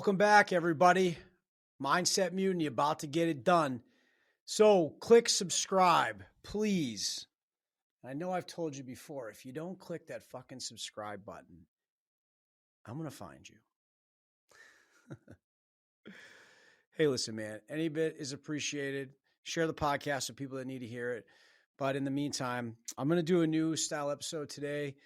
Welcome back, everybody. Mindset Mutiny, about to get it done. So click subscribe, please. I know I've told you before, if you don't click that fucking subscribe button, I'm going to find you. Hey, listen, man, any bit is appreciated. Share the podcast with people that need to hear it. But in the meantime, I'm going to do a new style episode today,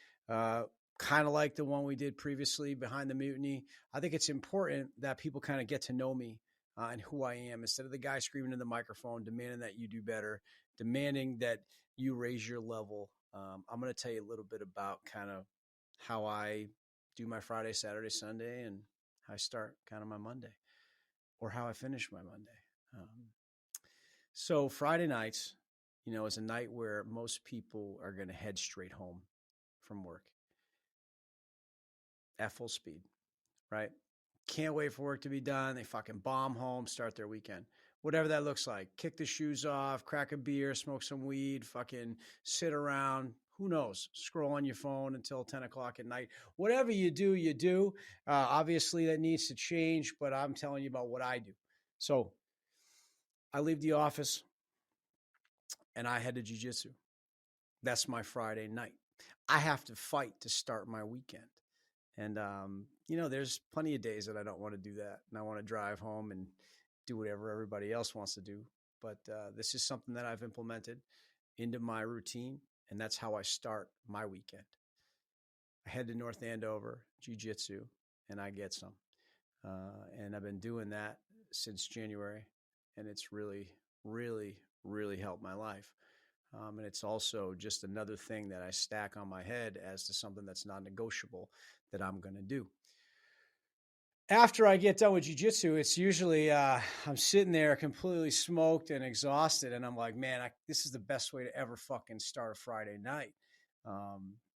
kind of like the one we did previously, Behind the Mutiny. I think it's important that people kind of get to know me and who I am instead of the guy screaming in the microphone, demanding that you do better, demanding that you raise your level. I'm going to tell you a little bit about kind of how I do my Friday, Saturday, Sunday, and how I start kind of my Monday or how I finish my Monday. So Friday nights, is a night where most people are going to head straight home from work at full speed, right? Can't wait for work to be done. They fucking bomb home, start their weekend. Whatever that looks like. Kick the shoes off, crack a beer, smoke some weed, fucking sit around. Who knows? Scroll on your phone until 10 o'clock at night. Whatever you do, you do. Obviously, that needs to change, but I'm telling you about what I do. So I leave the office and I head to jiu-jitsu. That's my Friday night. I have to fight to start my weekend. And, there's plenty of days that I don't want to do that. And I want to drive home and do whatever everybody else wants to do. But this is something that I've implemented into my routine. And that's how I start my weekend. I head to North Andover, jiu-jitsu, and I get some. And I've been doing that since January. And it's really, really, really helped my life. And it's also just another thing that I stack on my head as to something that's non-negotiable that I'm going to do. After I get done with jiu-jitsu, it's usually I'm sitting there completely smoked and exhausted. And I'm like, man, this is the best way to ever fucking start a Friday night.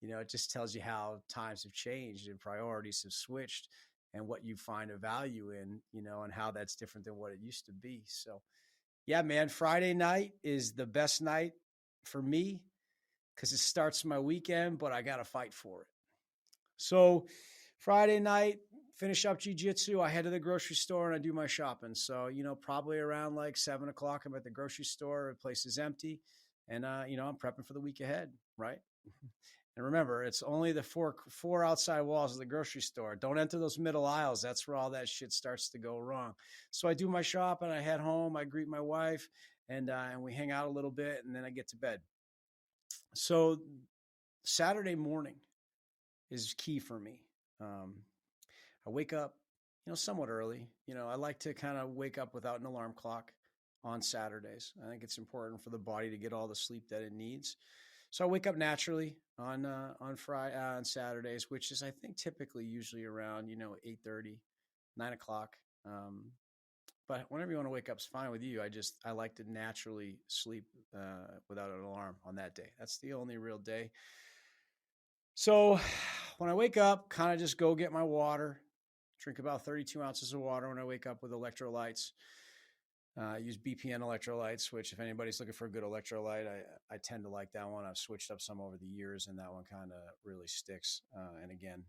It just tells you how times have changed and priorities have switched and what you find a value in, and how that's different than what it used to be. So, yeah, man, Friday night is the best night for me because it starts my weekend, but I got to fight for it. So Friday night, finish up jiu-jitsu. I head to the grocery store and I do my shopping. So, probably around like 7 o'clock, I'm at the grocery store. The place is empty. And, I'm prepping for the week ahead, right? And remember, it's only the four outside walls of the grocery store. Don't enter those middle aisles. That's where all that shit starts to go wrong. So I do my shop and I head home. I greet my wife and we hang out a little bit and then I get to bed. So Saturday morning is key for me. I wake up, somewhat early. I like to kind of wake up without an alarm clock on Saturdays. I think it's important for the body to get all the sleep that it needs. So I wake up naturally on Saturdays, which is, I think, typically usually around, 8:30, 9 o'clock. But whenever you want to wake up is fine with you. I like to naturally sleep without an alarm on that day. That's the only real day. So when I wake up, kind of just go get my water, drink about 32 ounces of water when I wake up with electrolytes. I use BPN electrolytes, which if anybody's looking for a good electrolyte, I tend to like that one. I've switched up some over the years, and that one kind of really sticks. And again,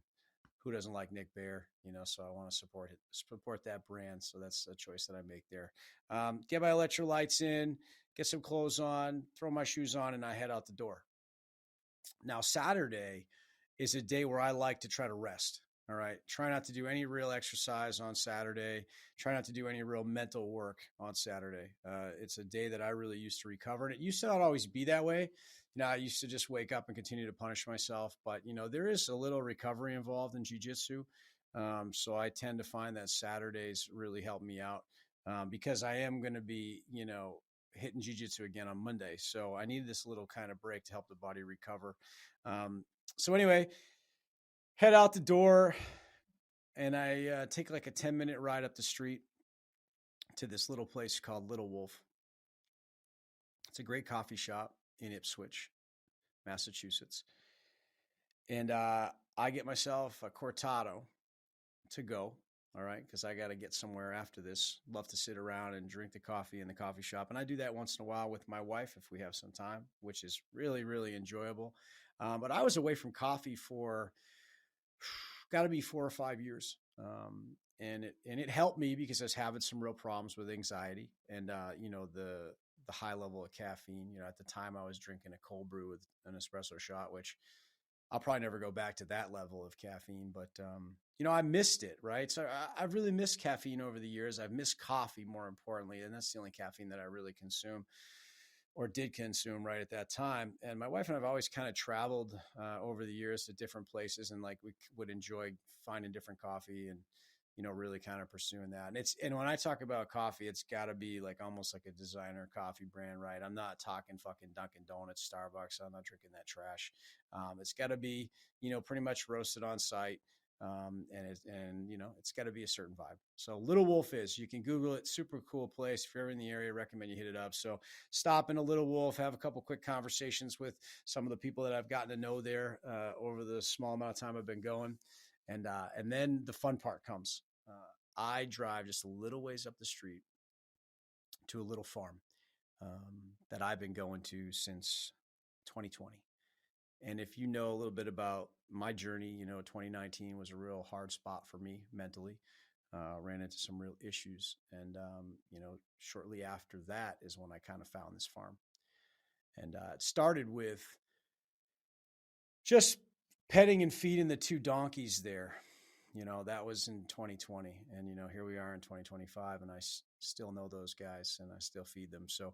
who doesn't like Nick Bear? So I want to support that brand. So that's a choice that I make there. Get my electrolytes in, get some clothes on, throw my shoes on, and I head out the door. Now, Saturday is a day where I like to try to rest. All right. Try not to do any real exercise on Saturday. Try not to do any real mental work on Saturday. It's a day that I really used to recover. And it used to not always be that way. I used to just wake up and continue to punish myself. But, there is a little recovery involved in jiu-jitsu. So I tend to find that Saturdays really help me out because I am going to be, hitting jiu-jitsu again on Monday. So I need this little kind of break to help the body recover. So anyway, head out the door and I take like a 10-minute ride up the street to this little place called Little Wolf. It's a great coffee shop in Ipswich, Massachusetts. And I get myself a cortado to go. All right. Because I got to get somewhere after this. Love to sit around and drink the coffee in the coffee shop. And I do that once in a while with my wife if we have some time, which is really, really enjoyable. But I was away from coffee for got to be 4 or 5 years. And it helped me because I was having some real problems with anxiety and the high level of caffeine. At the time I was drinking a cold brew with an espresso shot, which I'll probably never go back to that level of caffeine, but I missed it, right? So I've really missed caffeine over the years. I've missed coffee more importantly, and that's the only caffeine that I really consume or did consume right at that time. And my wife and I have always kind of traveled over the years to different places, and like we would enjoy finding different coffee and really kind of pursuing that. And when I talk about coffee, it's got to be like almost like a designer coffee brand, right? I'm not talking fucking Dunkin' Donuts, Starbucks. I'm not drinking that trash. It's got to be pretty much roasted on site. It's got to be a certain vibe. So Little Wolf you can Google it. Super cool place. If you're ever in the area, I recommend you hit it up. So stop in a Little Wolf, have a couple quick conversations with some of the people that I've gotten to know there over the small amount of time I've been going. And then the fun part comes. I drive just a little ways up the street to a little farm that I've been going to since 2020. And if you know a little bit about my journey, 2019 was a real hard spot for me mentally. Ran into some real issues. And, shortly after that is when I kind of found this farm. And it started with just petting and feeding the two donkeys there. That was in 2020. And, here we are in 2025, and I still know those guys and I still feed them. So,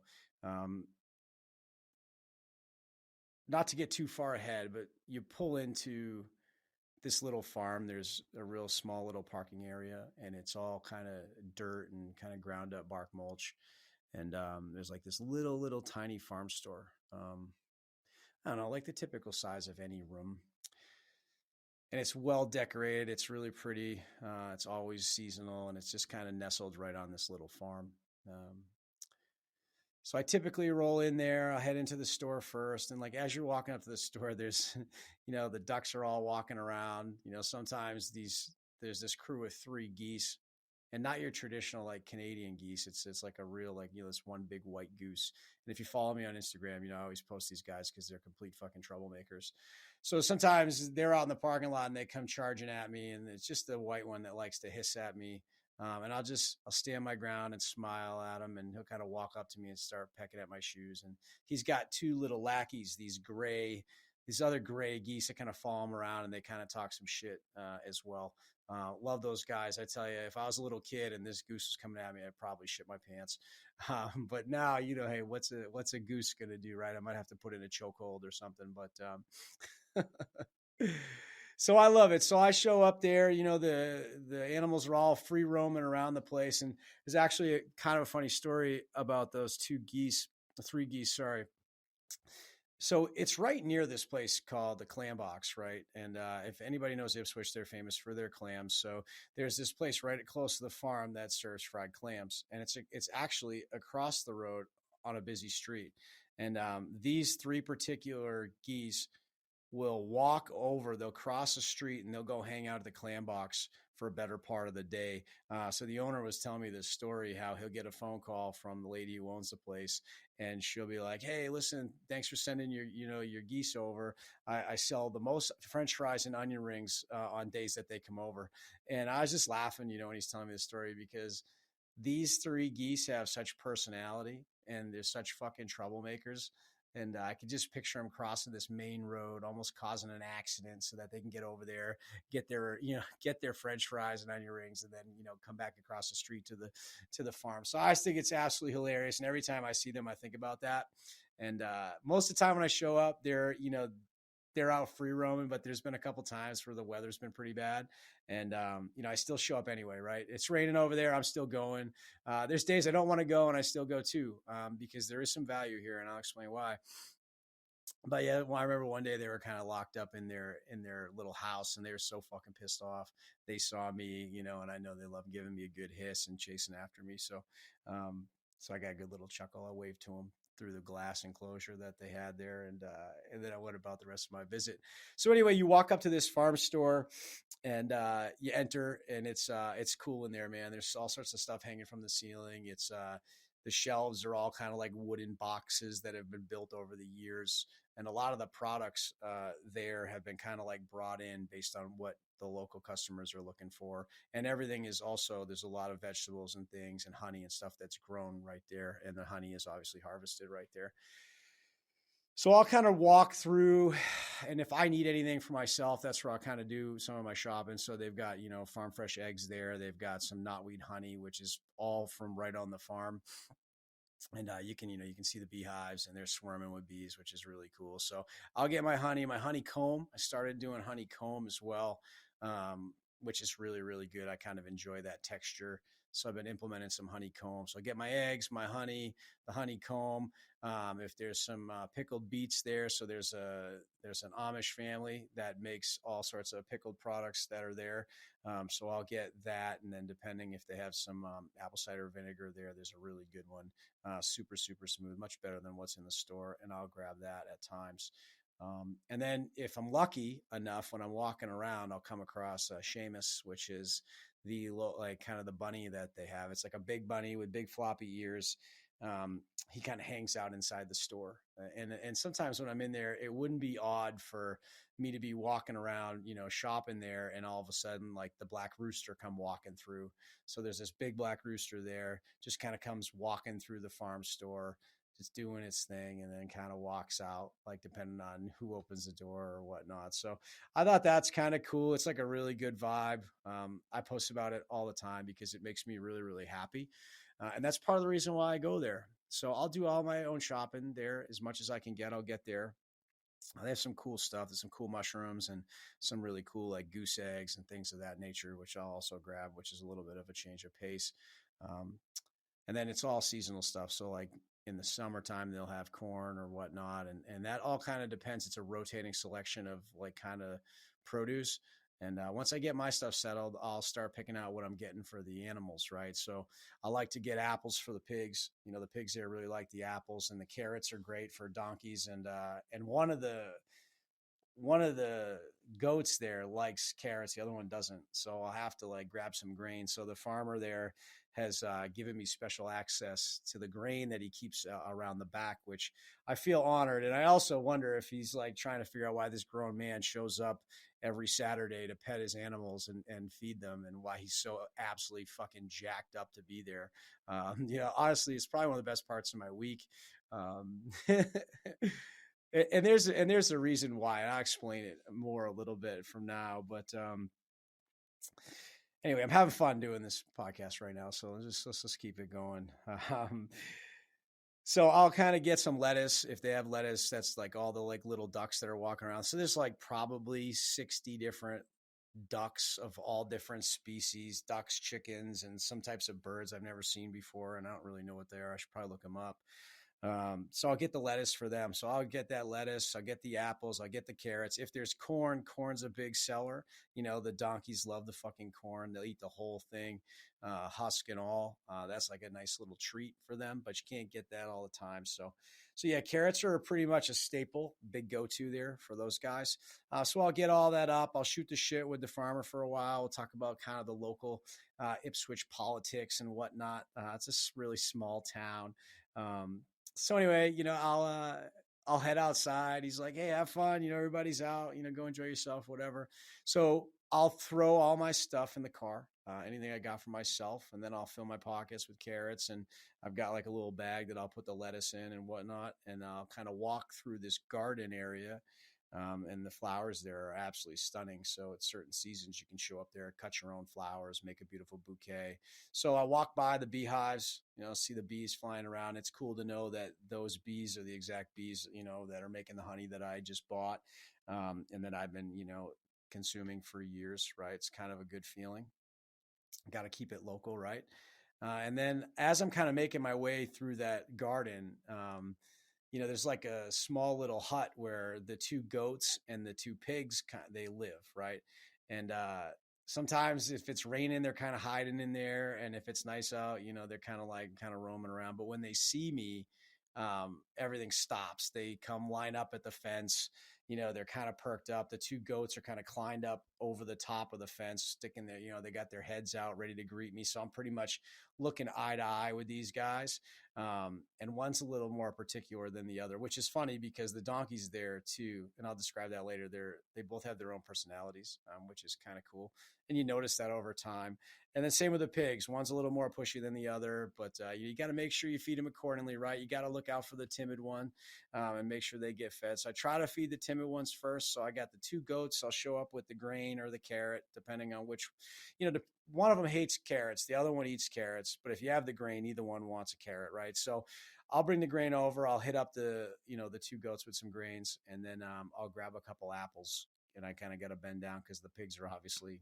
not to get too far ahead, but you pull into this little farm. There's a real small little parking area, and it's all kind of dirt and kind of ground up bark mulch. And there's like this little tiny farm store. I don't know, like the typical size of any room. And it's well decorated. It's really pretty. It's always seasonal, and it's just kind of nestled right on this little farm. So I typically roll in there. I'll head into the store first. And like, as you're walking up to the store, there's, the ducks are all walking around. Sometimes there's this crew of 3 geese, and not your traditional like Canadian geese. It's like a real, like, this one big white goose. And if you follow me on Instagram, I always post these guys because they're complete fucking troublemakers. So sometimes they're out in the parking lot and they come charging at me, and it's just the white one that likes to hiss at me. And I'll stand my ground and smile at him, and he'll kind of walk up to me and start pecking at my shoes. And he's got 2 little lackeys, these other gray geese that kind of follow him around, and they kind of talk some shit as well. Love those guys. I tell you, if I was a little kid and this goose was coming at me, I'd probably shit my pants. But now, hey, what's a goose going to do, right? I might have to put in a chokehold or something, but so I love it. So I show up there, the animals are all free roaming around the place. And there's actually kind of a funny story about those 3 geese, sorry. So it's right near this place called the Clam Box, right? And if anybody knows Ipswich, they're famous for their clams. So there's this place right close to the farm that serves fried clams, and it's actually across the road on a busy street. And these 3 particular geese will walk over, they'll cross the street, and they'll go hang out at the Clam Box for a better part of the day. So the owner was telling me this story, how he'll get a phone call from the lady who owns the place, and she'll be like, "Hey, listen, thanks for sending your geese over. I sell the most French fries and onion rings on days that they come over." And I was just laughing, when he's telling me the story, because these 3 geese have such personality, and they're such fucking troublemakers. And I could just picture them crossing this main road, almost causing an accident so that they can get over there, get their French fries and onion rings, and then, come back across the street to the farm. So I just think it's absolutely hilarious. And every time I see them, I think about that. And most of the time when I show up, they're out free roaming, but there's been a couple times where the weather's been pretty bad. And, I still show up anyway, right? It's raining over there. I'm still going. There's days I don't want to go, and I still go too, because there is some value here, and I'll explain why. But yeah, well, I remember one day they were kind of locked up in their little house, and they were so fucking pissed off. They saw me, and I know they love giving me a good hiss and chasing after me. So, so I got a good little chuckle. I waved to them through the glass enclosure that they had there, and then I went about the rest of my visit. So anyway, you walk up to this farm store, and you enter, and it's cool in there, man. There's all sorts of stuff hanging from the ceiling. It's the shelves are all kind of like wooden boxes that have been built over the years. And a lot of the products there have been kind of like brought in based on what the local customers are looking for. And everything is also, there's a lot of vegetables and things and honey and stuff that's grown right there. And the honey is obviously harvested right there. So I'll kind of walk through, and if I need anything for myself, that's where I'll kind of do some of my shopping. So they've got, farm fresh eggs there. They've got some knotweed honey, which is all from right on the farm. And you can see the beehives and they're swarming with bees, which is really cool. So I'll get my honeycomb. I started doing honeycomb as well, which is really, really good. I kind of enjoy that texture. So I've been implementing some honeycomb. So I get my eggs, my honey, the honeycomb. If there's some pickled beets there, so there's an Amish family that makes all sorts of pickled products that are there. So I'll get that, and then depending if they have some apple cider vinegar there, there's a really good one, super super smooth, much better than what's in the store, and I'll grab that at times. And then if I'm lucky enough, when I'm walking around, I'll come across Seamus, which is the like kind of the bunny that they have. It's like a big bunny with big floppy ears. He kind of hangs out inside the store, and sometimes when I'm in there, it wouldn't be odd for me to be walking around, shopping there, and all of a sudden, like the black rooster come walking through. So there's this big black rooster there, just kind of comes walking through the farm store, just doing its thing, and then kind of walks out, like depending on who opens the door or whatnot. So I thought that's kind of cool. It's like a really good vibe. I post about it all the time because it makes me really, really happy. And that's part of the reason why I go there. So I'll do all my own shopping there as much as I can get. I'll get there. They have some cool stuff. There's some cool mushrooms and some really cool like goose eggs and things of that nature, which I'll also grab, which is a little bit of a change of pace. Um, and then it's all seasonal stuff. So like in the summertime, they'll have corn or whatnot. And that all kind of depends. It's a rotating selection of like kind of produce. And once I get my stuff settled, I'll start picking out what I'm getting for the animals, right? So I like to get apples for the pigs. The pigs there really like the apples, and the carrots are great for donkeys. And one of the goats there likes carrots, the other one doesn't, so I'll have to like grab some grain. So the farmer there has given me special access to the grain that he keeps around the back, which I feel honored. And I also wonder if he's like trying to figure out why this grown man shows up every Saturday to pet his animals and feed them, and why he's so absolutely fucking jacked up to be there. Honestly, it's probably one of the best parts of my week. And there's a reason why, and I'll explain it more a little bit from now. But anyway, I'm having fun doing this podcast right now, so let's just keep it going. Um, so I'll kind of get some lettuce. If they have lettuce, that's like all the like little ducks that are walking around. So there's like probably 60 different ducks of all different species, ducks, chickens, and some types of birds I've never seen before, and I don't really know what they are. I should probably look them up. So I'll get the lettuce for them. So I'll get that lettuce. I'll get the apples. I'll get the carrots. If there's corn, corn's a big seller. The donkeys love the fucking corn. They'll eat the whole thing, husk and all. That's like a nice little treat for them, but you can't get that all the time. So yeah, carrots are pretty much a staple, big go-to there for those guys. So I'll get all that up. I'll shoot the shit with the farmer for a while. We'll talk about kind of the local Ipswich politics and whatnot. It's a really small town. So anyway, I'll head outside. He's like, "Hey, have fun. Everybody's out. Go enjoy yourself, whatever." So I'll throw all my stuff in the car, anything I got for myself, and then I'll fill my pockets with carrots. And I've got like a little bag that I'll put the lettuce in and whatnot. And I'll kind of walk through this garden area. And the flowers there are absolutely stunning. So at certain seasons, you can show up there, cut your own flowers, make a beautiful bouquet. So I walk by the beehives, see the bees flying around. It's cool to know that those bees are the exact bees, that are making the honey that I just bought, and that I've been, consuming for years, right? It's kind of a good feeling. Got to keep it local, right? And then as I'm kind of making my way through that garden, there's like a small little hut where the two goats and the two pigs, they live, right? And sometimes if it's raining, they're kind of hiding in there. And if it's nice out, they're kind of roaming around. But when they see me, everything stops. They come line up at the fence. they're kind of perked up. The two goats are kind of climbed up over the top of the fence, sticking there. They got their heads out, ready to greet me. So I'm pretty much looking eye to eye with these guys. And one's a little more particular than the other, which is funny because the donkey's there too. And I'll describe that later. They both have their own personalities, which is kind of cool. And you notice that over time. And then same with the pigs. One's a little more pushy than the other, but you got to make sure you feed them accordingly, right? You got to look out for the timid one and make sure they get fed. So I try to feed the timid ones first. So I got the two goats. I'll show up with the grain or the carrot, depending on which, one of them hates carrots. The other one eats carrots. But if you have the grain, either one wants a carrot, right? So I'll bring the grain over. I'll hit up the two goats with some grains, and then I'll grab a couple apples. And I kind of got to bend down because the pigs are obviously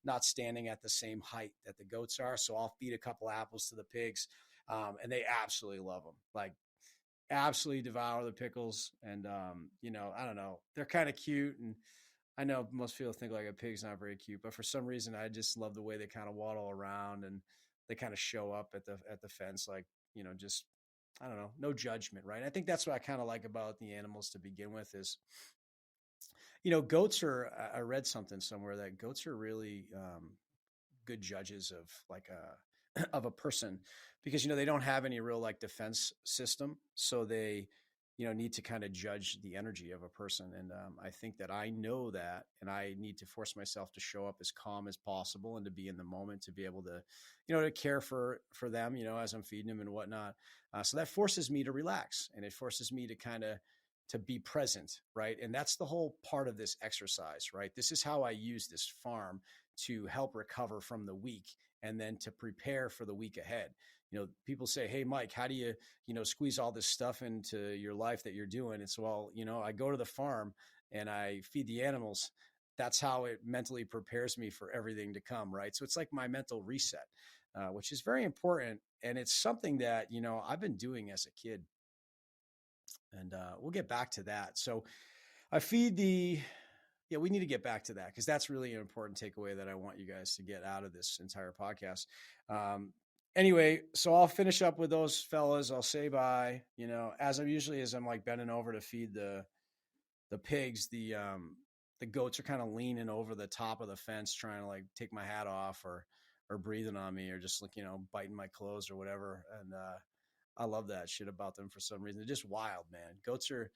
not standing at the same height that the goats are. So I'll feed a couple apples to the pigs, and they absolutely love them. Like absolutely devour the pickles. And I don't know, they're kind of cute. And I know most people think like a pig's not very cute, but for some reason I just love the way they kind of waddle around and they kind of show up at the fence, like, just, I don't know, no judgment, right? I think that's what I kind of like about the animals to begin with is, goats are, I read something somewhere that goats are really good judges of like a of a person because they don't have any real like defense system, so they need to kind of judge the energy of a person. And I think that I know that, and I need to force myself to show up as calm as possible and to be in the moment to be able to to care for them as I'm feeding them and whatnot. So that forces me to relax, and it forces me to kind of to be present, right? And that's the whole part of this exercise, right? This is how I use this farm to help recover from the week and then to prepare for the week ahead. People say, "Hey, Mike, how do you, squeeze all this stuff into your life that you're doing?" It's, well, I go to the farm and I feed the animals. That's how it mentally prepares me for everything to come, right? So it's like my mental reset, which is very important. And it's something that, I've been doing as a kid. And we'll get back to that. So I feed the, yeah, we need to get back to that because that's really an important takeaway that I want you guys to get out of this entire podcast. Anyway, so I'll finish up with those fellas. I'll say bye. As I'm like bending over to feed the pigs, the goats are kind of leaning over the top of the fence, trying to like take my hat off or breathing on me or just like biting my clothes or whatever. And I love that shit about them for some reason. They're just wild, man. Goats are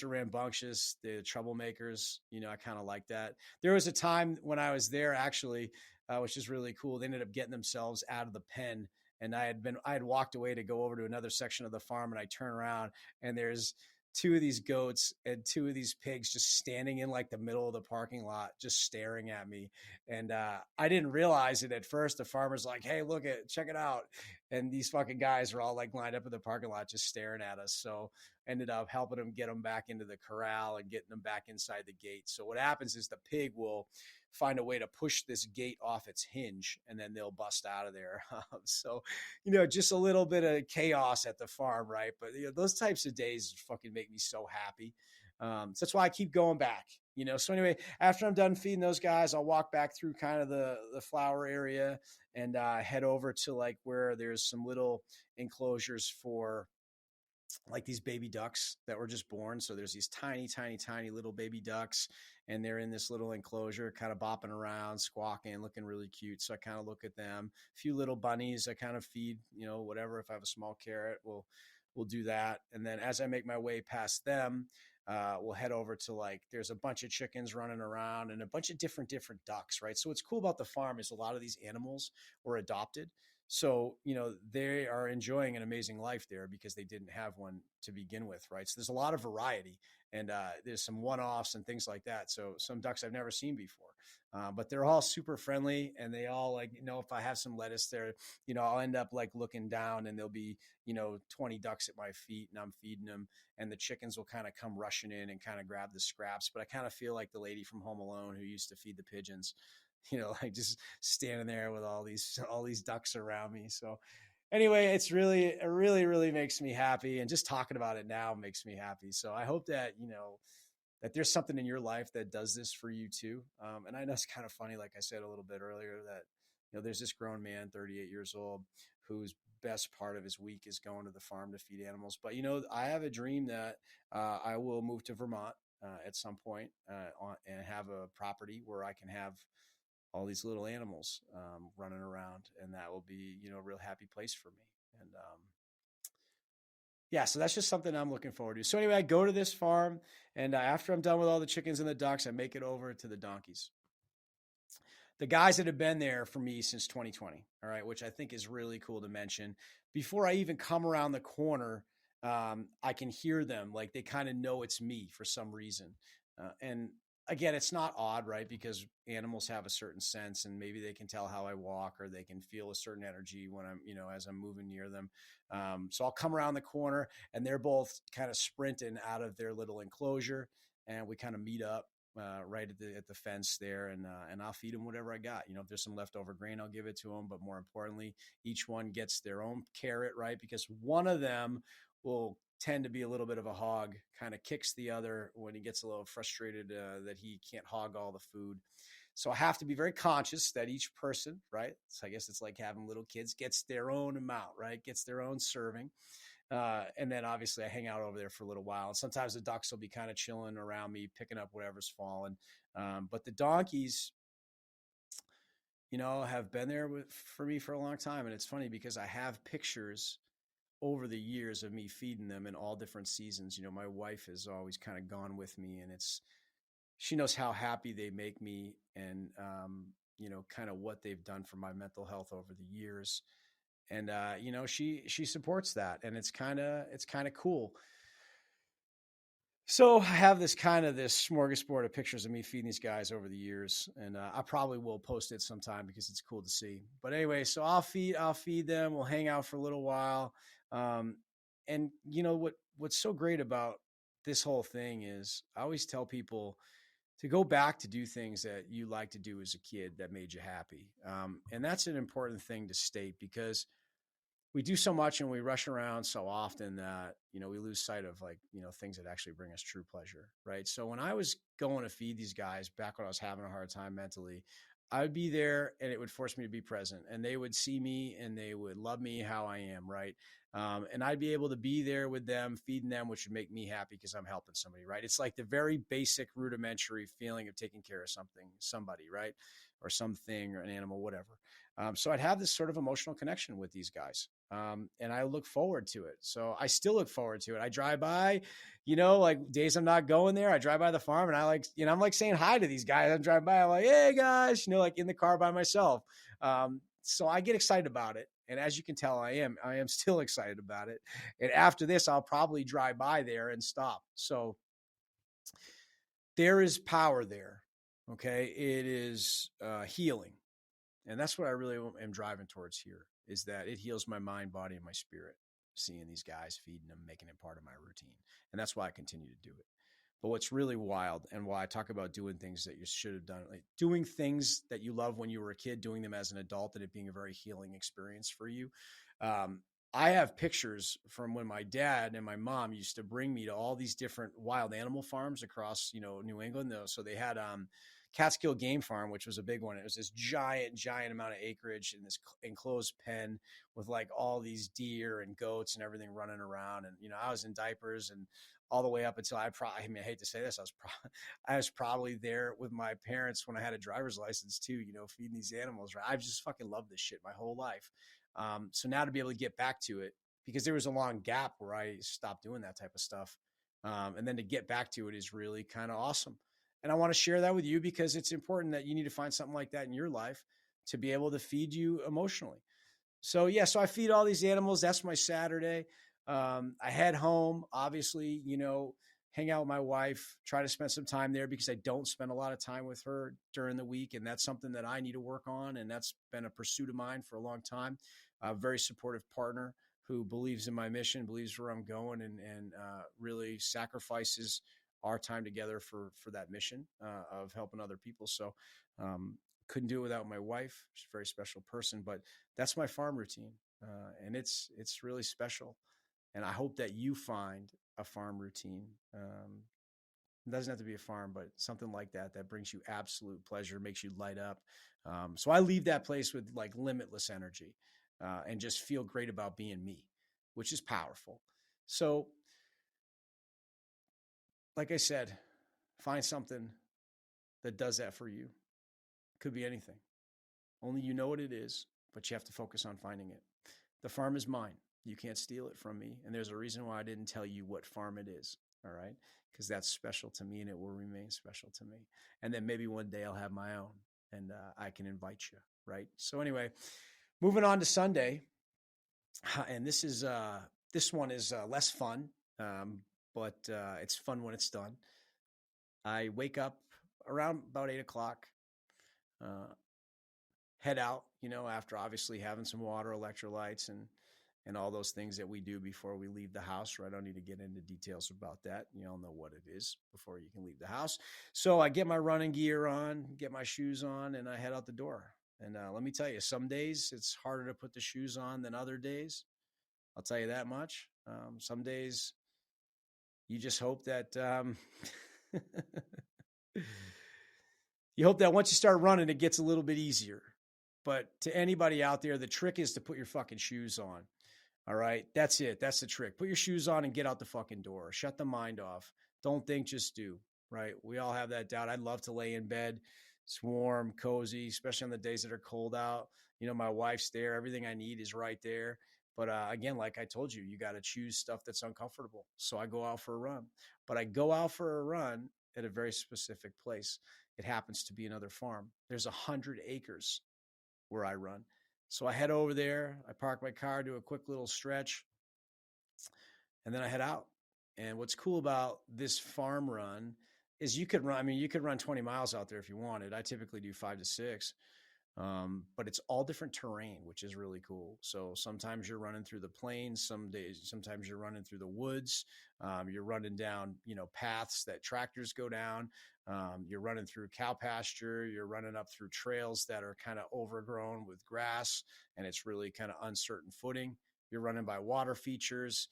rambunctious. They're troublemakers. I kind of like that. There was a time when I was there, actually, which is really cool. They ended up getting themselves out of the pen, and I had walked away to go over to another section of the farm, and I turn around, and there's two of these goats and two of these pigs just standing in like the middle of the parking lot, just staring at me. And I didn't realize it at first. The farmer's like, "Hey, check it out." And these fucking guys are all like lined up in the parking lot, just staring at us. So ended up helping them get them back into the corral and getting them back inside the gate. So what happens is the pig will find a way to push this gate off its hinge and then they'll bust out of there. So, just a little bit of chaos at the farm, right? But those types of days fucking make me so happy. So that's why I keep going back. So anyway, after I'm done feeding those guys, I'll walk back through kind of the flower area and head over to like where there's some little enclosures for like these baby ducks that were just born. So there's these tiny, tiny, tiny little baby ducks, and they're in this little enclosure, kind of bopping around, squawking, looking really cute. So I kind of look at them. A few little bunnies I kind of feed, whatever. If I have a small carrot, we'll do that. And then as I make my way past them, we'll head over to like there's a bunch of chickens running around and a bunch of different ducks, right? So what's cool about the farm is a lot of these animals were adopted. So, they are enjoying an amazing life there because they didn't have one to begin with, right? So there's a lot of variety and there's some one-offs and things like that. So some ducks I've never seen before, but they're all super friendly and they all like, if I have some lettuce there, I'll end up like looking down and there'll be, 20 ducks at my feet and I'm feeding them and the chickens will kind of come rushing in and kind of grab the scraps. But I kind of feel like the lady from Home Alone who used to feed the pigeons, like just standing there with all these ducks around me. So anyway, it really, really makes me happy. And just talking about it now makes me happy. So I hope that, that there's something in your life that does this for you too. And I know it's kind of funny, like I said a little bit earlier, that, there's this grown man, 38 years old, whose best part of his week is going to the farm to feed animals. But, I have a dream that I will move to Vermont at some point and have a property where I can have all these little animals running around, and that will be, a real happy place for me. And yeah, so that's just something I'm looking forward to. So anyway, I go to this farm, and after I'm done with all the chickens and the ducks, I make it over to the donkeys. The guys that have been there for me since 2020, all right, which I think is really cool to mention. Before I even come around the corner, I can hear them. Like they kind of know it's me for some reason. And again, it's not odd, right? Because animals have a certain sense and maybe they can tell how I walk or they can feel a certain energy when I'm, as I'm moving near them. So I'll come around the corner and they're both kind of sprinting out of their little enclosure and we kind of meet up right at the fence there, and I'll feed them whatever I got. If there's some leftover grain, I'll give it to them. But more importantly, each one gets their own carrot, right? Because one of them will tend to be a little bit of a hog, kind of kicks the other when he gets a little frustrated that he can't hog all the food. So I have to be very conscious that each person, right? So I guess it's like having little kids, gets their own amount, right? Gets their own serving. And then obviously I hang out over there for a little while. And sometimes the ducks will be kind of chilling around me, picking up whatever's fallen. But the donkeys, have been there for me for a long time. And it's funny because I have pictures over the years of me feeding them in all different seasons. My wife has always kind of gone with me and she knows how happy they make me and, kind of what they've done for my mental health over the years. And she supports that, and it's kind of cool. So I have this smorgasbord of pictures of me feeding these guys over the years, and I probably will post it sometime because it's cool to see. But anyway, so I'll feed them. We'll hang out for a little while, and what's so great about this whole thing is I always tell people to go back to do things that you like to do as a kid that made you happy, and that's an important thing to state because we do so much and we rush around so often that we lose sight of things that actually bring us true pleasure, right? So when I was going to feed these guys back when I was having a hard time mentally, I would be there and it would force me to be present, and they would see me and they would love me how I am, right? And I'd be able to be there with them feeding them, which would make me happy because I'm helping somebody, right? It's like the very basic rudimentary feeling of taking care of somebody, right? Or something or an animal, whatever. So I'd have this sort of emotional connection with these guys. And I look forward to it. So I still look forward to it. I drive by, like days I'm not going there, I drive by the farm and I'm like saying hi to these guys. I'm driving by, I'm like, hey guys, like in the car by myself. So I get excited about it. And as you can tell, I am still excited about it. And after this, I'll probably drive by there and stop. So there is power there. Okay. It is healing. And that's what I really am driving towards here is that it heals my mind, body, and my spirit, seeing these guys, feeding them, making it part of my routine. And that's why I continue to do it. But what's really wild and why I talk about doing things that you should have done, like doing things that you love when you were a kid, doing them as an adult, and it being a very healing experience for you. Um, I have pictures from when my dad and my mom used to bring me to all these different wild animal farms across, New England. So they had Catskill Game Farm, which was a big one. It was this giant amount of acreage in this enclosed pen with like all these deer and goats and everything running around. And, I was in diapers and all the way up until I hate to say this, I was probably there with my parents when I had a driver's license too, feeding these animals, right? I've just fucking loved this shit my whole life. So now to be able to get back to it, because there was a long gap where I stopped doing that type of stuff. And then to get back to it is really kind of awesome. And I want to share that with you because it's important that you need to find something like that in your life to be able to feed you emotionally. So yeah, so I feed all these animals. That's my Saturday. I head home, obviously, hang out with my wife, try to spend some time there because I don't spend a lot of time with her during the week. And that's something that I need to work on. And that's been a pursuit of mine for a long time. A very supportive partner who believes in my mission, believes where I'm going, and really sacrifices our time together for that mission of helping other people. So couldn't do it without my wife. She's a very special person, but that's my farm routine. And it's really special. And I hope that you find a farm routine. It doesn't have to be a farm, but something like that brings you absolute pleasure, makes you light up. So I leave that place with like limitless energy and just feel great about being me, which is powerful. So, like I said, Find something that does that for you. Could be anything. Only you know what it is, but you have to focus on finding it. The farm is mine. You can't steal it from me. And there's a reason why I didn't tell you what farm it is. All right. Because that's special to me and it will remain special to me. And then maybe one day I'll have my own and I can invite you. Right. So, anyway, moving on to Sunday. And this one is less fun, but it's fun when it's done. I wake up around about 8 o'clock, uh, head out, after obviously having some water, electrolytes, and all those things that we do before we leave the house. Right? I don't need to get into details about that. You all know what it is before you can leave the house. So I get my running gear on, get my shoes on, and I head out the door. And let me tell you, some days it's harder to put the shoes on than other days. I'll tell you that much. Some days you just hope that you hope that once you start running, it gets a little bit easier. But to anybody out there, the trick is to put your fucking shoes on. All right. That's it. That's the trick. Put your shoes on and get out the fucking door. Shut the mind off. Don't think, just do. Right. We all have that doubt. I'd love to lay in bed. It's warm, cozy, especially on the days that are cold out. My wife's there. Everything I need is right there. But again, like I told you, you got to choose stuff that's uncomfortable. So I go out for a run. But I go out for a run at a very specific place. It happens to be another farm. There's 100 acres where I run. So I head over there, I park my car, do a quick little stretch, and then I head out. And what's cool about this farm run is you could run 20 miles out there if you wanted. I typically do 5 to 6. But it's all different terrain, which is really cool. So sometimes you're running through the plains, sometimes you're running through the woods. You're running down, paths that tractors go down. You're running through cow pasture. You're running up through trails that are kind of overgrown with grass, and it's really kind of uncertain footing. You're running by water features,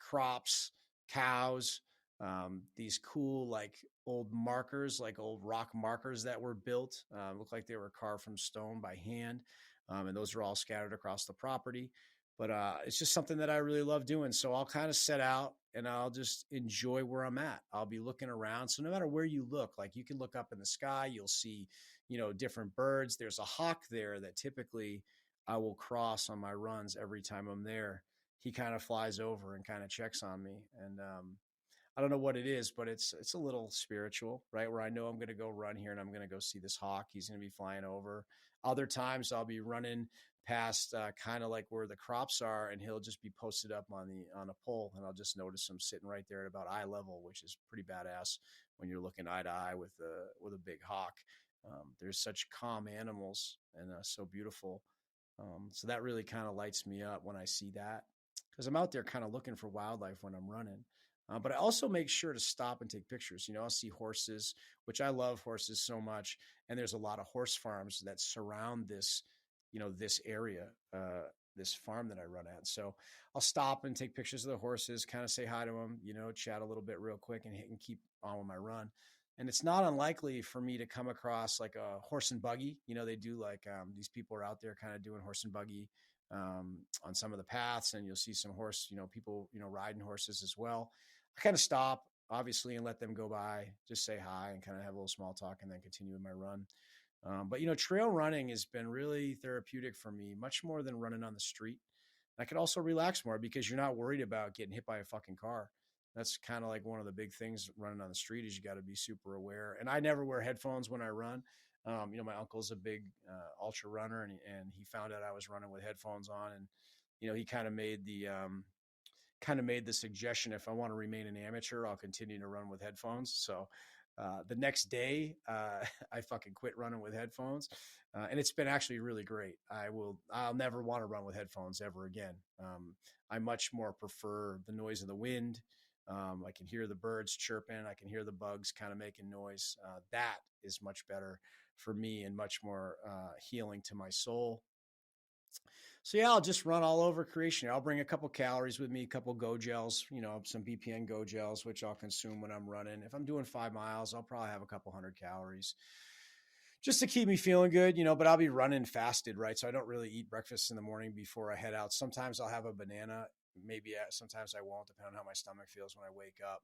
crops, cows, these cool like old markers, like old rock markers that were built, look like they were carved from stone by hand, and those are all scattered across the property. But it's just something that I really love doing. So I'll kind of set out and I'll just enjoy where I'm at. I'll be looking around. So no matter where you look, like you can look up in the sky, you'll see, different birds. There's a hawk there that typically I will cross on my runs every time I'm there. He kind of flies over and kind of checks on me. And I don't know what it is, but it's a little spiritual, right? Where I know I'm going to go run here and I'm going to go see this hawk. He's going to be flying over. Other times I'll be running past kind of like where the crops are, and he'll just be posted up on a pole, and I'll just notice him sitting right there at about eye level, which is pretty badass when you're looking eye to eye with a big hawk. There's such calm animals and so beautiful. So that really kind of lights me up when I see that, because I'm out there kind of looking for wildlife when I'm running. But I also make sure to stop and take pictures. I'll see horses, which I love horses so much. And there's a lot of horse farms that surround this, this area, this farm that I run at. So I'll stop and take pictures of the horses, kind of say hi to them, chat a little bit real quick and keep on with my run. And it's not unlikely for me to come across like a horse and buggy. They do like these people are out there kind of doing horse and buggy on some of the paths, and you'll see some horse, people, riding horses as well. I kind of stop, obviously, and let them go by, just say hi and kind of have a little small talk and then continue with my run. But trail running has been really therapeutic for me, much more than running on the street. I could also relax more because you're not worried about getting hit by a fucking car. That's kind of like one of the big things running on the street is you got to be super aware. And I never wear headphones when I run. My uncle's a big ultra runner, and he found out I was running with headphones on, and he kind of made the suggestion, if I want to remain an amateur, I'll continue to run with headphones. So the next day, I fucking quit running with headphones, and it's been actually really great. I'll never want to run with headphones ever again. I much more prefer the noise of the wind. I can hear the birds chirping. I can hear the bugs kind of making noise. That is much better for me and much more healing to my soul. So yeah, I'll just run all over creation. I'll bring a couple calories with me, a couple go gels, some BPN go gels, which I'll consume when I'm running. If I'm doing 5 miles, I'll probably have a couple hundred calories just to keep me feeling good, but I'll be running fasted, right? So I don't really eat breakfast in the morning before I head out. Sometimes I'll have a banana. Maybe sometimes I won't, depending on how my stomach feels when I wake up,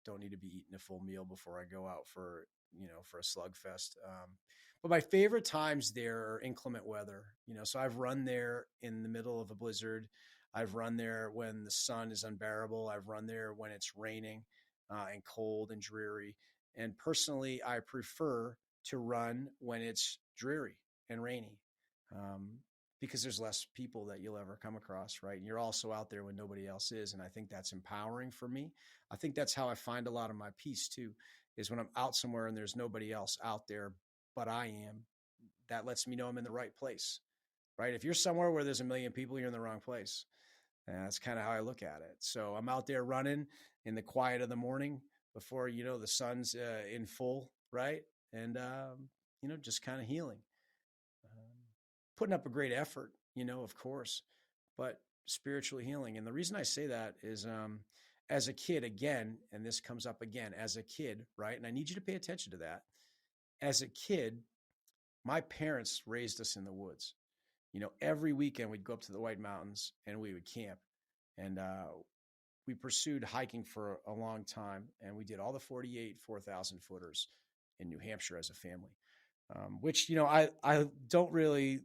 don't need to be eating a full meal before I go out for, for a slugfest. But my favorite times there are inclement weather, so I've run there in the middle of a blizzard. I've run there when the sun is unbearable. I've run there when it's raining and cold and dreary. And personally, I prefer to run when it's dreary and rainy, um, because there's less people that you'll ever come across, right? And you're also out there when nobody else is. And I think that's empowering for me. I think that's how I find a lot of my peace too, is when I'm out somewhere and there's nobody else out there, but I am. That lets me know I'm in the right place, right? If you're somewhere where there's a million people, you're in the wrong place. And that's kind of how I look at it. So I'm out there running in the quiet of the morning before, the sun's in full, right? And, just kind of healing, um, putting up a great effort, of course, but spiritually healing. And the reason I say that is, as a kid, again, and this comes up again, as a kid, right? And I need you to pay attention to that. As a kid, my parents raised us in the woods. Every weekend we'd go up to the White Mountains and we would camp. And we pursued hiking for a long time. And we did all the 48 4,000 footers in New Hampshire as a family, which, I don't really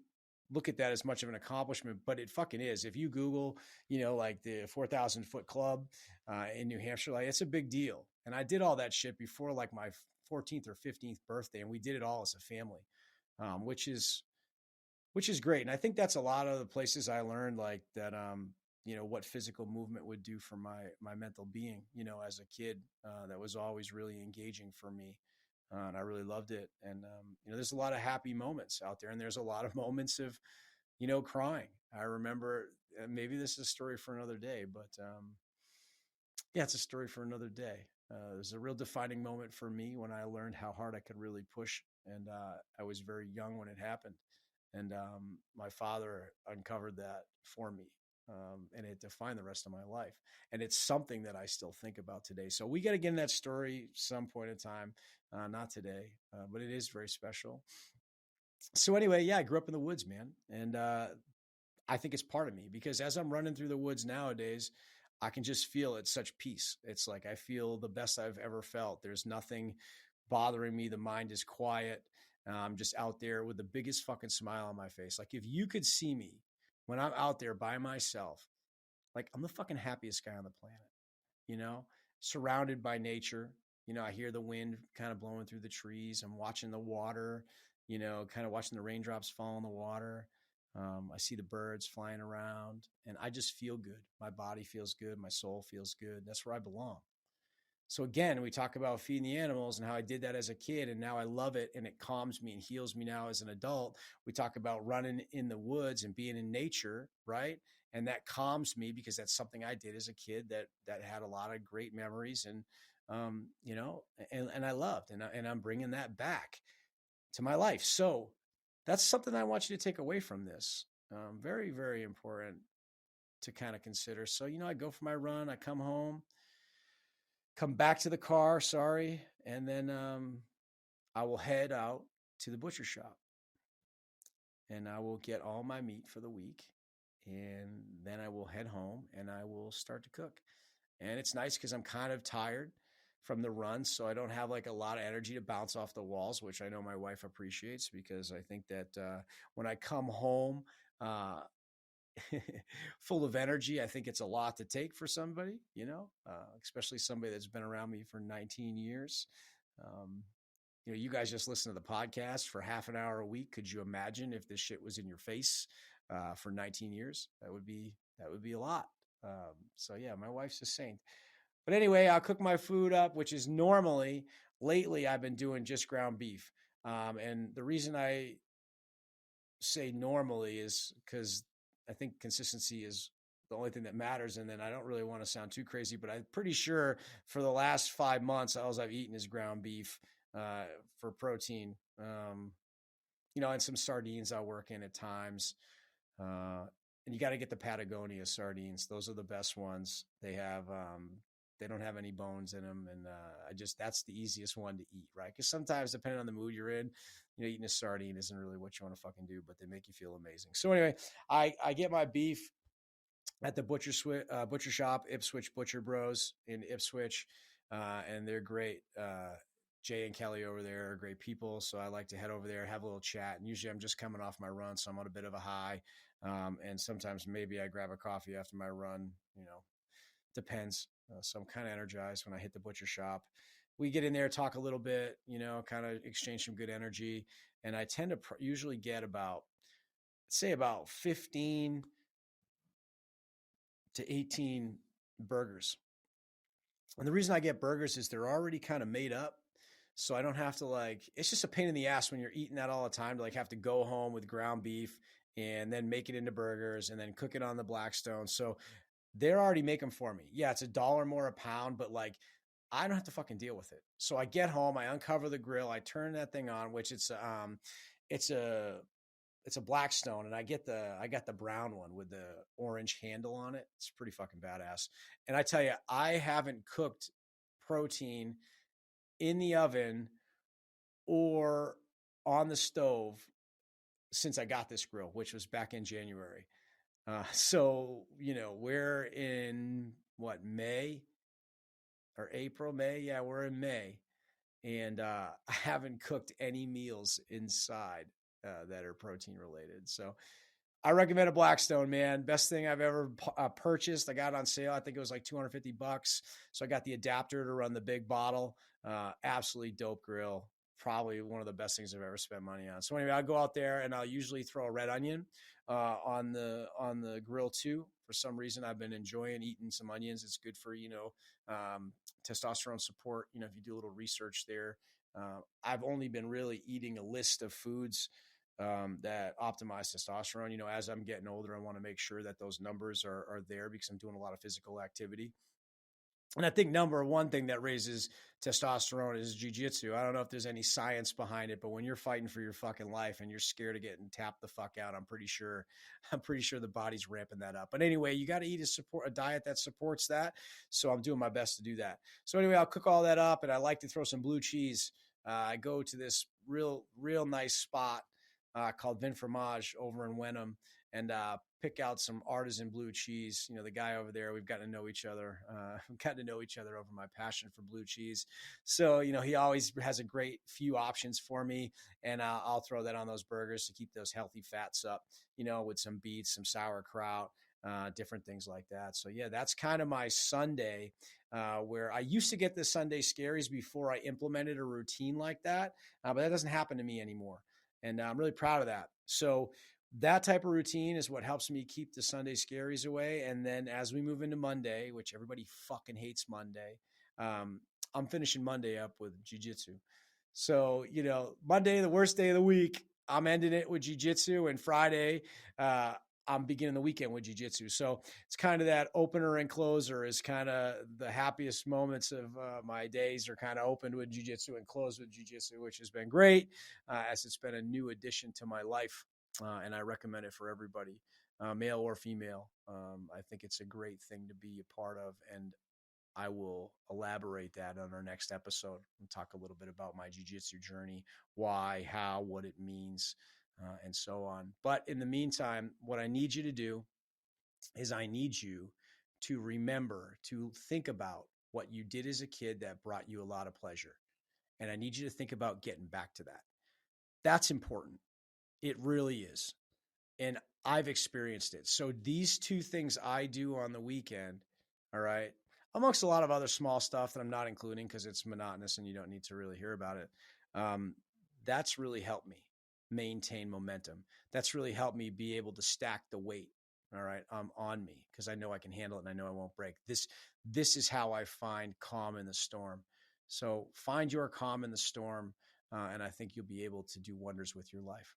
look at that as much of an accomplishment, but it fucking is. If you Google, like the 4,000 foot club in New Hampshire, like it's a big deal. And I did all that shit before like my 14th or 15th birthday. And we did it all as a family, which is great. And I think that's a lot of the places I learned like that, what physical movement would do for my mental being, as a kid, that was always really engaging for me. And I really loved it. And, there's a lot of happy moments out there and there's a lot of moments of, crying. I remember, maybe this is a story for another day, but, yeah, it's a story for another day. It was a real defining moment for me when I learned how hard I could really push. And, I was very young when it happened. And my father uncovered that for me. And it defined the rest of my life. And it's something that I still think about today. So we got to get in that story some point in time, not today, but it is very special. So anyway, yeah, I grew up in the woods, man. And I think it's part of me because as I'm running through the woods nowadays, I can just feel it's such peace. It's like I feel the best I've ever felt. There's nothing bothering me. The mind is quiet. I'm just out there with the biggest fucking smile on my face. Like if you could see me when I'm out there by myself, like I'm the fucking happiest guy on the planet, you know, surrounded by nature. I hear the wind kind of blowing through the trees. I'm watching the water, kind of watching the raindrops fall in the water. I see the birds flying around and I just feel good. My body feels good. My soul feels good. That's where I belong. So again, we talk about feeding the animals and how I did that as a kid and now I love it and it calms me and heals me now as an adult. We talk about running in the woods and being in nature, right? And that calms me because that's something I did as a kid that had a lot of great memories and and I loved and I'm bringing that back to my life. So that's something I want you to take away from this. Very, very important to kind of consider. So, I go for my run, I come home, come back to the car, sorry, and then I will head out to the butcher shop and I will get all my meat for the week. And then I will head home and I will start to cook. And it's nice because I'm kind of tired from the run. So I don't have like a lot of energy to bounce off the walls, which I know my wife appreciates because I think that when I come home, full of energy. I think it's a lot to take for somebody, especially somebody that's been around me for 19 years. Um, you guys just listen to the podcast for half an hour a week. Could you imagine if this shit was in your face for 19 years? That would be a lot. So yeah, my wife's a saint. But anyway, I'll cook my food up, which is normally lately I've been doing just ground beef. And the reason I say normally is because I think consistency is the only thing that matters. And then I don't really want to sound too crazy, but I'm pretty sure for the last 5 months, all I've eaten is ground beef for protein, and some sardines I'll work in at times. And you got to get the Patagonia sardines. Those are the best ones. They don't have any bones in them. And that's the easiest one to eat, right? Because sometimes depending on the mood you're in, eating a sardine isn't really what you want to fucking do, but they make you feel amazing. So anyway, I get my beef at the butcher shop, Ipswich Butcher Bros in Ipswich. and they're great. Jay and Kelly over there are great people. So I like to head over there, have a little chat. And usually I'm just coming off my run, so I'm on a bit of a high. And sometimes maybe I grab a coffee after my run, depends. So I'm kind of energized when I hit the butcher shop. We get in there, talk a little bit, kind of exchange some good energy. And I tend to usually get about 15 to 18 burgers. And the reason I get burgers is they're already kind of made up. So I don't have to it's just a pain in the ass when you're eating that all the time to have to go home with ground beef and then make it into burgers and then cook it on the Blackstone. So they're already making them for me. Yeah, it's $1 more a pound, but I don't have to fucking deal with it. So I get home, I uncover the grill, I turn that thing on, which it's a it's a Blackstone, and I got the brown one with the orange handle on it. It's pretty fucking badass. And I tell you, I haven't cooked protein in the oven or on the stove since I got this grill, which was back in January. So we're in May or April, May. Yeah, we're in May, and I haven't cooked any meals inside that are protein related. So I recommend a Blackstone, man. Best thing I've ever purchased. I got it on sale. I think it was like $250. So I got the adapter to run the big bottle. Absolutely dope grill. Probably one of the best things I've ever spent money on. So anyway, I'll go out there and I'll usually throw a red onion on the grill too. For some reason, I've been enjoying eating some onions. It's good for testosterone support. If you do a little research there, I've only been really eating a list of foods that optimize testosterone. As I'm getting older, I want to make sure that those numbers are there because I'm doing a lot of physical activity. And I think number one thing that raises testosterone is jujitsu. I don't know if there's any science behind it, but when you're fighting for your fucking life and you're scared of getting tapped the fuck out, I'm pretty sure the body's ramping that up. But anyway, you got to eat a diet that supports that. So I'm doing my best to do that. So anyway, I'll cook all that up, and I like to throw some blue cheese. I go to this real nice spot called Vin Fromage over in Wenham, and pick out some artisan blue cheese. The guy over there, we've gotten to know each other. We've gotten to know each other over my passion for blue cheese. So, he always has a great few options for me, and I'll throw that on those burgers to keep those healthy fats up, with some beets, some sauerkraut, different things like that. So yeah, that's kind of my Sunday, where I used to get the Sunday scaries before I implemented a routine like that. But that doesn't happen to me anymore. And I'm really proud of that. So that type of routine is what helps me keep the Sunday scaries away. And then as we move into Monday, which everybody fucking hates Monday, I'm finishing Monday up with jiu-jitsu. So, Monday, the worst day of the week, I'm ending it with jiu-jitsu, and Friday, I'm beginning the weekend with jiu-jitsu. So it's kind of that opener and closer is kind of the happiest moments of my days are kind of opened with jiu-jitsu and closed with jiu-jitsu, which has been great as it's been a new addition to my life. And I recommend it for everybody, male or female. I think it's a great thing to be a part of. And I will elaborate that on our next episode and talk a little bit about my jiu-jitsu journey, why, how, what it means, and so on. But in the meantime, what I need you to do is I need you to remember to think about what you did as a kid that brought you a lot of pleasure. And I need you to think about getting back to that. That's important. It really is. And I've experienced it. So these two things I do on the weekend, all right, amongst a lot of other small stuff that I'm not including because it's monotonous and you don't need to really hear about it. That's really helped me maintain momentum. That's really helped me be able to stack the weight, all right, on me because I know I can handle it and I know I won't break. This is how I find calm in the storm. So find your calm in the storm, and I think you'll be able to do wonders with your life.